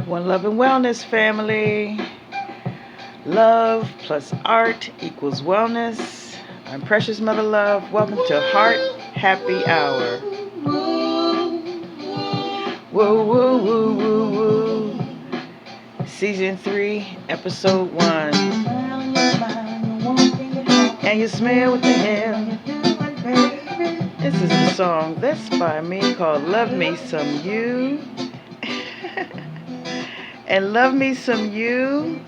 One Love and Wellness family. Love plus art equals wellness. I'm Precious Mother Love. Welcome to Heart Happy Hour. Woo, woo, woo, woo, woo. Season 3, Episode 1. And you smell with the hell. This is a song that's by me called Love Me Some You. And Love Me Some You.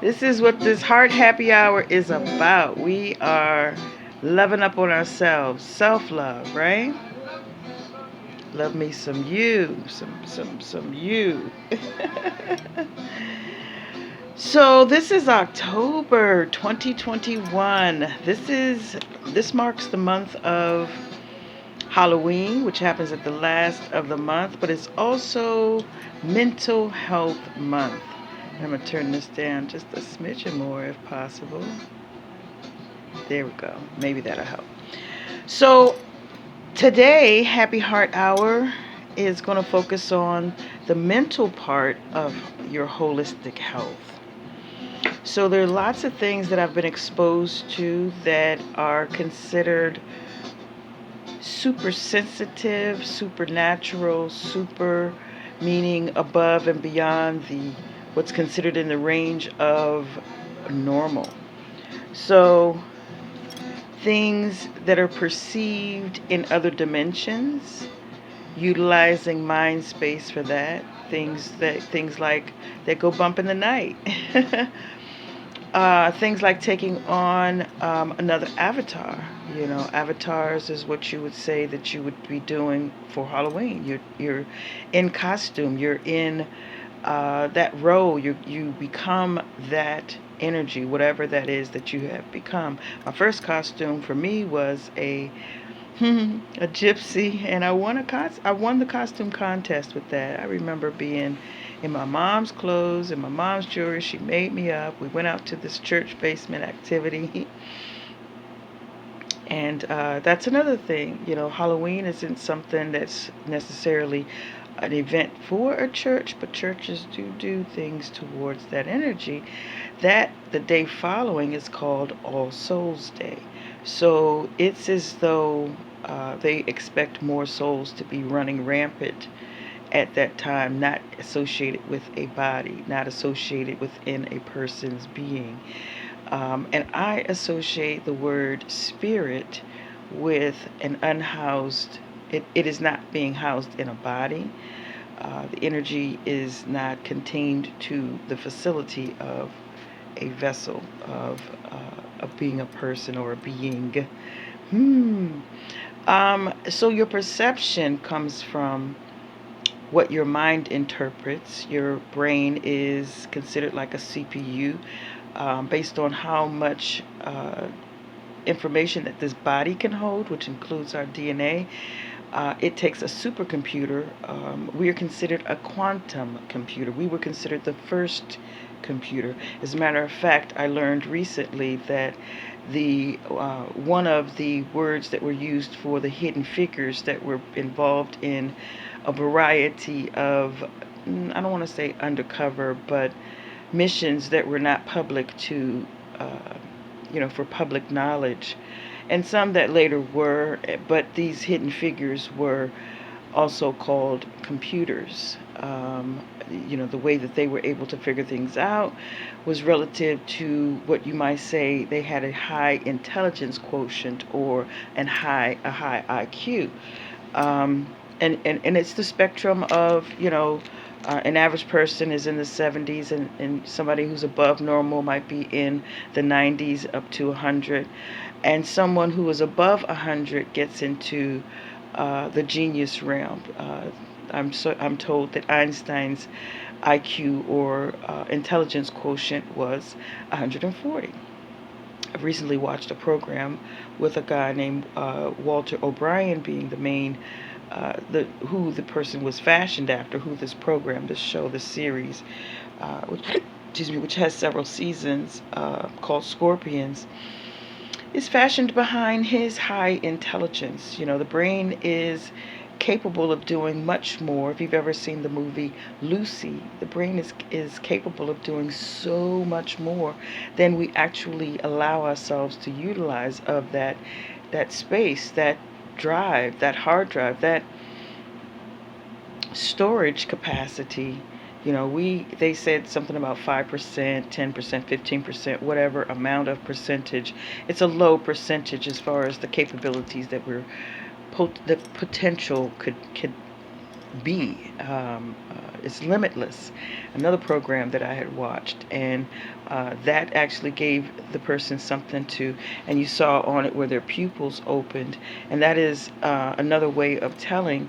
This is what this Heart Happy Hour is about. We are loving up on ourselves. Self-love, right? Love me some you. Some you. So this is October 2021. This marks the month of Halloween, which happens at the last of the month, but it's also Mental Health Month. I'm going to turn this down just a smidgen more if possible. There we go. Maybe that'll help. So today, Happy Heart Hour is going to focus on the mental part of your holistic health. So there are lots of things that I've been exposed to that are considered supersensitive, supernatural, super meaning above and beyond what's considered in the range of normal. So things that are perceived in other dimensions, utilizing mind space for that. Things like that go bump in the night. Things like taking on another avatar. Avatars is what you would say that you would be doing for Halloween. You're in costume. You're in that role. You become that energy, whatever that is that you have become. My first costume for me was a gypsy, and I won the costume contest with that. I remember being in my mom's clothes and my mom's jewelry. She made me up. We went out to this church basement activity. And that's another thing. Halloween isn't something that's necessarily an event for a church, but churches do things towards that energy. That the day following is called All Souls Day. So it's as though they expect more souls to be running rampant at that time, not associated with a body, not associated within a person's being. And I associate the word spirit with an unhoused, it is not being housed in a body. The energy is not contained to the facility of a vessel, of being a person or a being. So your perception comes from what your mind interprets. Your brain is considered like a CPU, based on how much information that this body can hold, which includes our DNA. It takes a supercomputer. We are considered a quantum computer. We were considered the first computer. As a matter of fact, I learned recently that one of the words that were used for the hidden figures that were involved in a variety of, I don't want to say undercover, but missions that were not public to, for public knowledge, and some that later were, but these hidden figures were also called computers. The way that they were able to figure things out was relative to what you might say they had a high intelligence quotient or a high IQ. And it's the spectrum of, an average person is in the 70s, and somebody who's above normal might be in the 90s up to 100. And someone who is above 100 gets into the genius realm. I'm told that Einstein's IQ or intelligence quotient was 140. I've recently watched a program with a guy named Walter O'Brien being the main, who the person was fashioned after, who this program, this show, this series, which has several seasons, called Scorpions, is fashioned behind his high intelligence. The brain is capable of doing much more. If you've ever seen the movie Lucy, the brain is capable of doing so much more than we actually allow ourselves to utilize of that space, that drive, that hard drive, that storage capacity. They said something about 5%, 10%, 15%, whatever amount of percentage. It's a low percentage as far as the capabilities that the potential could be. It's limitless. Another program that I had watched, and that actually gave the person something to, and you saw on it where their pupils opened, and that is another way of telling.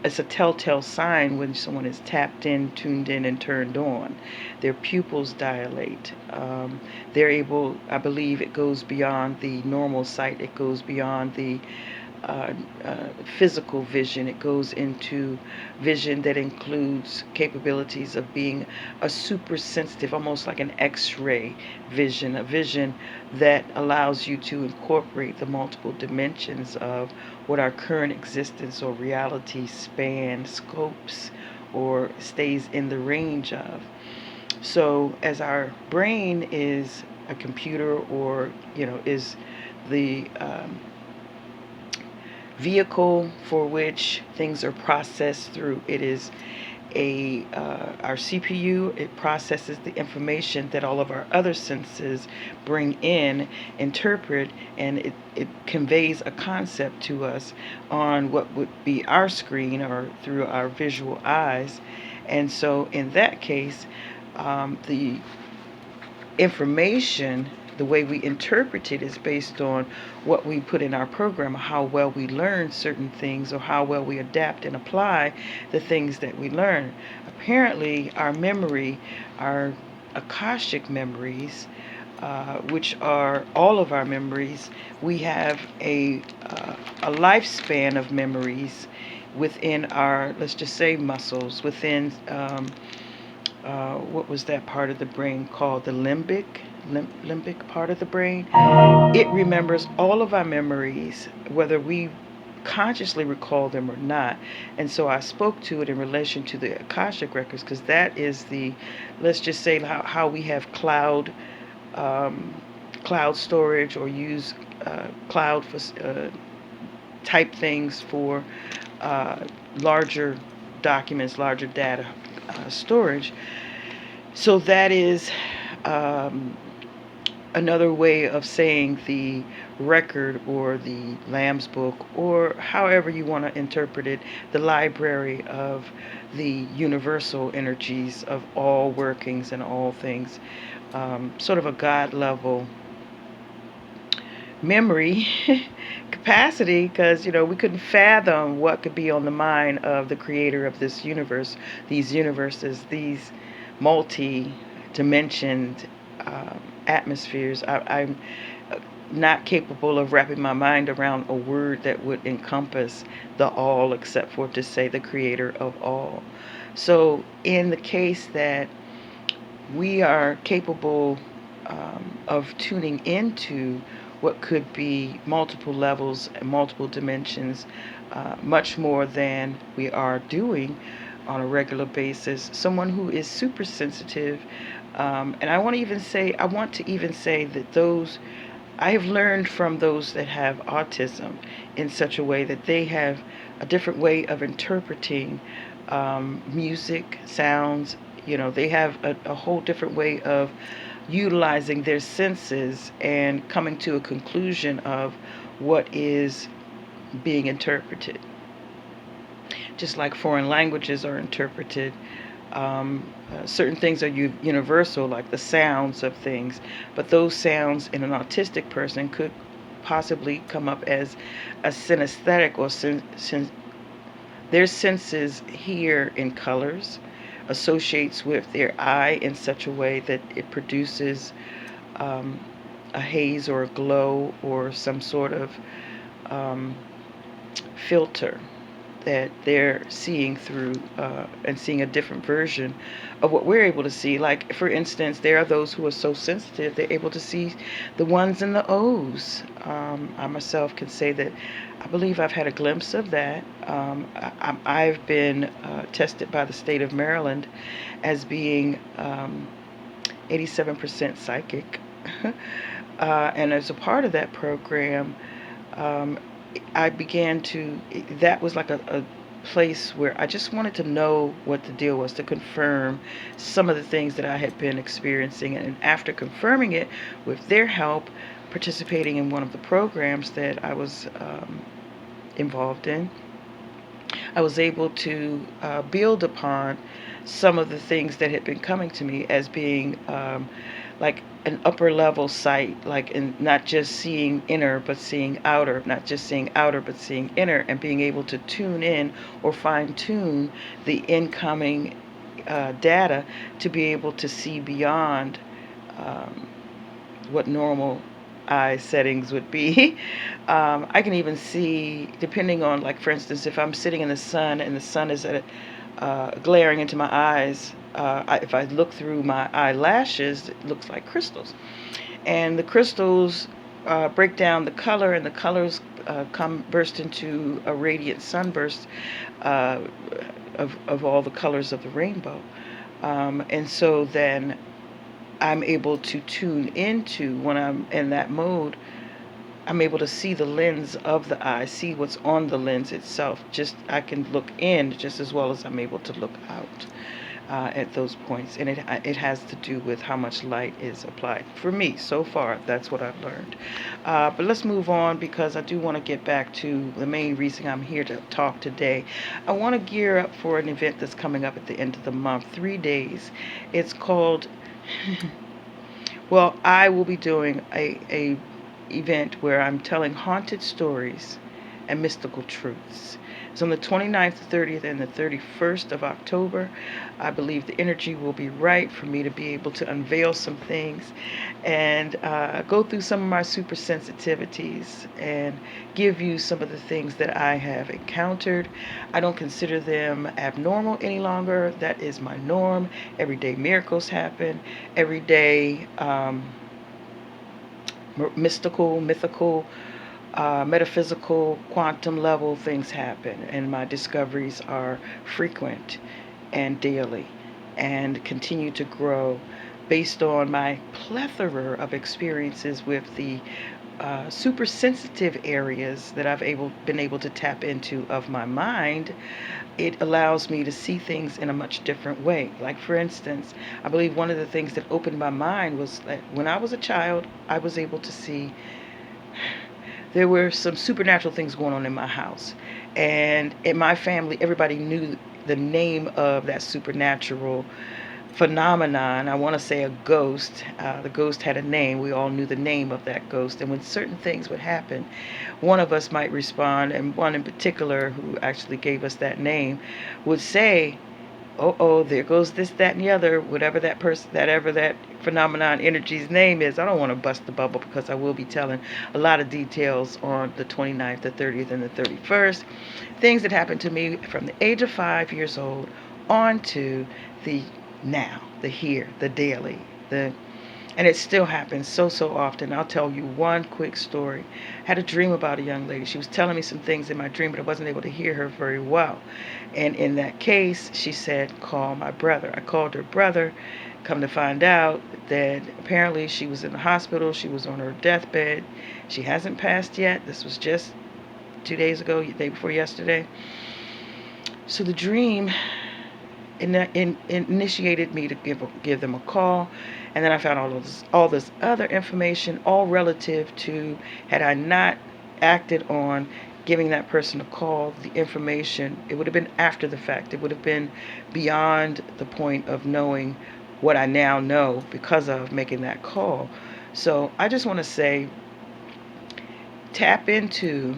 It's a telltale sign when someone is tapped in, tuned in, and turned on. Their pupils dilate. They're able, I believe it goes beyond the normal sight. It goes beyond the physical vision. It goes into vision that includes capabilities of being a supersensitive, almost like an X-ray vision, a vision that allows you to incorporate the multiple dimensions of what our current existence or reality spans, scopes, or stays in the range of. So as our brain is a computer, or is the vehicle for which things are processed through. It is our CPU. It processes the information that all of our other senses bring in, interpret, and it conveys a concept to us on what would be our screen or through our visual eyes. And so in that case, the information, the way we interpret it, is based on what we put in our program, how well we learn certain things, or how well we adapt and apply the things that we learn. Apparently, our memory, our Akashic memories, which are all of our memories, we have a lifespan of memories within our, let's just say, muscles, within what was that part of the brain called? The limbic part of the brain. It remembers all of our memories, whether we consciously recall them or not. And so I spoke to it in relation to the Akashic records, because that is the, let's just say, how we have cloud storage, or use cloud for type things for larger documents, larger data storage. So that is another way of saying the record, or the Lamb's book, or however you want to interpret it, the library of the universal energies of all workings and all things, sort of a God level memory capacity, because we couldn't fathom what could be on the mind of the creator of this universe, these universes, these multi-dimensioned atmospheres. I'm not capable of wrapping my mind around a word that would encompass the all, except for to say the creator of all. So in the case that we are capable of tuning into what could be multiple levels and multiple dimensions, much more than we are doing on a regular basis. Someone who is super sensitive, and I want to even say that those, I have learned from those that have autism in such a way that they have a different way of interpreting music, sounds. They have a whole different way of utilizing their senses and coming to a conclusion of what is being interpreted. Just like foreign languages are interpreted, certain things are universal, like the sounds of things, but those sounds in an autistic person could possibly come up as a synesthetic, or their senses hear in colors, associates with their eye in such a way that it produces a haze or a glow, or some sort of filter that they're seeing through and seeing a different version of what we're able to see. Like, for instance, there are those who are so sensitive, they're able to see the ones and the O's. I myself can say that I believe I've had a glimpse of that. I've been tested by the state of Maryland as being 87% psychic. And as a part of that program, um, I began to, that was like a place where I just wanted to know what the deal was, to confirm some of the things that I had been experiencing. And after confirming it with their help, participating in one of the programs that I was involved in, I was able to build upon some of the things that had been coming to me as being like an upper level sight, like in not just seeing inner but seeing outer, not just seeing outer but seeing inner, and being able to tune in or fine tune the incoming data to be able to see beyond what normal eye settings would be. I can even see, depending on, like, for instance, if I'm sitting in the sun and the sun is glaring into my eyes, if I look through my eyelashes, it looks like crystals. And the crystals break down the color, and the colors burst into a radiant sunburst of all the colors of the rainbow. And so then I'm able to tune into, when I'm in that mode, I'm able to see the lens of the eye, see what's on the lens itself. Just, I can look in just as well as I'm able to look out at those points. And it has to do with how much light is applied. For me, so far, that's what I've learned. But let's move on, because I do want to get back to the main reason I'm here to talk today. I want to gear up for an event that's coming up at the end of the month, 3 days. It's called well, I will be doing a event where I'm telling haunted stories and mystical truths. It's on the 29th, 30th, and the 31st of October. I believe the energy will be right for me to be able to unveil some things and go through some of my super sensitivities and give you some of the things that I have encountered. I don't consider them abnormal any longer. That is my norm. Everyday miracles happen. Every day mystical, mythical, metaphysical, quantum level things happen, and my discoveries are frequent and daily and continue to grow based on my plethora of experiences with the super sensitive areas that I've been able to tap into of my mind. It allows me to see things in a much different way. Like, for instance, I believe one of the things that opened my mind was that when I was a child, I was able to see there were some supernatural things going on in my house. And in my family, everybody knew the name of that supernatural phenomenon. I want to say a ghost. The ghost had a name. We all knew the name of that ghost. And when certain things would happen, one of us might respond, and one in particular who actually gave us that name would say, oh, there goes this, that, and the other, whatever that person, that phenomenon energy's name is. I don't want to bust the bubble, because I will be telling a lot of details on the 29th, the 30th, and the 31st. Things that happened to me from the age of 5 years old on to the now, the here, the daily, and it still happens so often. I'll tell you one quick story. I had a dream about a young lady. She was telling me some things in my dream, but I wasn't able to hear her very well. And in that case, she said, call my brother. I called her brother. Come to find out that apparently she was in the hospital. She was on her deathbed. She hasn't passed yet. This was just 2 days ago, the day before yesterday. So the dream initiated me to give them a call, and then I found all this other information, all relative to, had I not acted on giving that person a call, the information, it would have been after the fact. It would have been beyond the point of knowing what I now know because of making that call. So I just want to say, tap into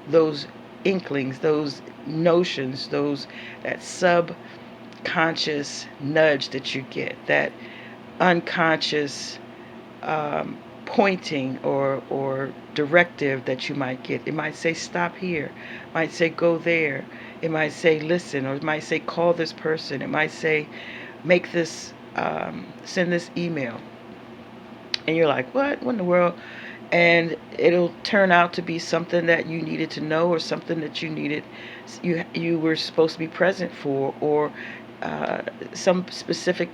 those inklings, those notions, that subconscious nudge that you get, that unconscious pointing or directive that you might get. It might say stop here, it might say go there, It might say listen, or it might say call this person. It might say make this, send this email. And you're like, what in the world? And it'll turn out to be something that you needed to know, or something that you were supposed to be present for, or some specific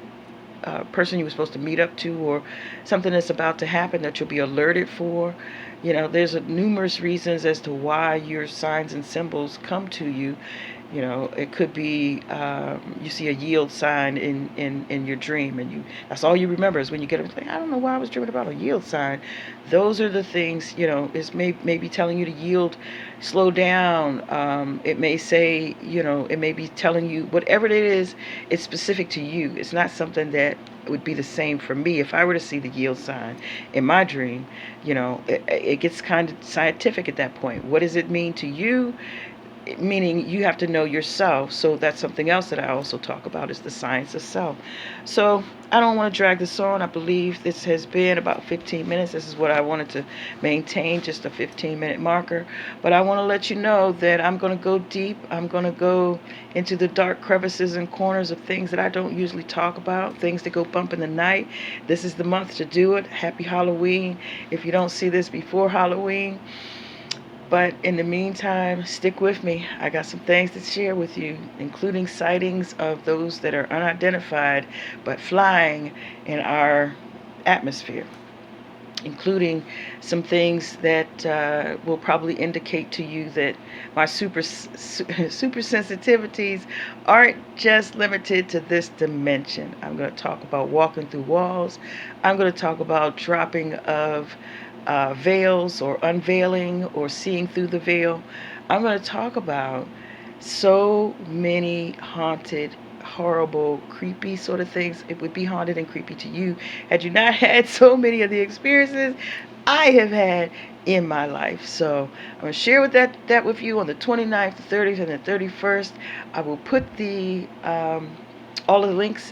person you were supposed to meet up to, or something that's about to happen that you'll be alerted for. There's numerous reasons as to why your signs and symbols come to you. It could be, you see a yield sign in your dream, and that's all you remember is when you get up and say, I don't know why I was dreaming about a yield sign. Those are the things, it's maybe telling you to yield, slow down. It may say, it may be telling you whatever it is, it's specific to you. It's not something that would be the same for me. If I were to see the yield sign in my dream, it gets kind of scientific at that point. What does it mean to you? Meaning you have to know yourself. So that's something else that I also talk about, is the science of self. So I don't want to drag this on. I believe this has been about 15 minutes. This is what I wanted to maintain, just a 15-minute marker. But I want to let you know that I'm going to go deep. I'm going to go into the dark crevices and corners of things that I don't usually talk about, things that go bump in the night. This is the month to do it. Happy Halloween if you don't see this before Halloween. But in the meantime, stick with me. I got some things to share with you, including sightings of those that are unidentified but flying in our atmosphere, including some things that will probably indicate to you that my super sensitivities aren't just limited to this dimension. I'm going to talk about walking through walls. I'm going to talk about dropping of veils, or unveiling, or seeing through the veil. I'm going to talk about so many haunted, horrible, creepy sort of things. It would be haunted and creepy to you had you not had so many of the experiences I have had in my life. So I'm going to share that with you on the 29th, the 30th, and the 31st. I will put the all of the links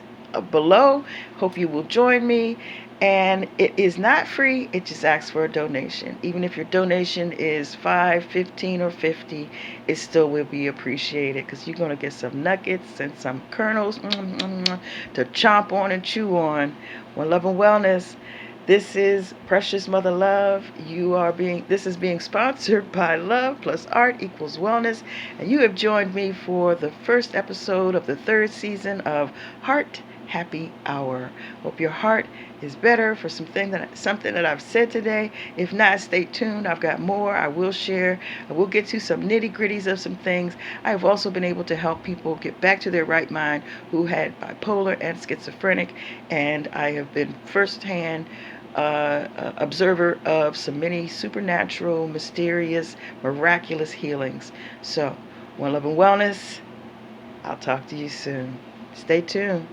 below. Hope you will join me. And it is not free. It just asks for a donation. Even if your donation is $5, $15, or $50, it still will be appreciated, because you're going to get some nuggets and some kernels to chomp on and chew on. One Love and Wellness. This is Precious Mother Love. This is being sponsored by Love+Art equals Wellness. And you have joined me for the first episode of the 3rd season of Heart Happy Hour. Hope your heart is better for something that I've said today. If not, stay tuned. I've got more. I will share. I will get to some nitty-gritties of some things. I have also been able to help people get back to their right mind who had bipolar and schizophrenic, and I have been firsthand observer of some many supernatural, mysterious, miraculous healings. So, One Love and Wellness. I'll talk to you soon. Stay tuned.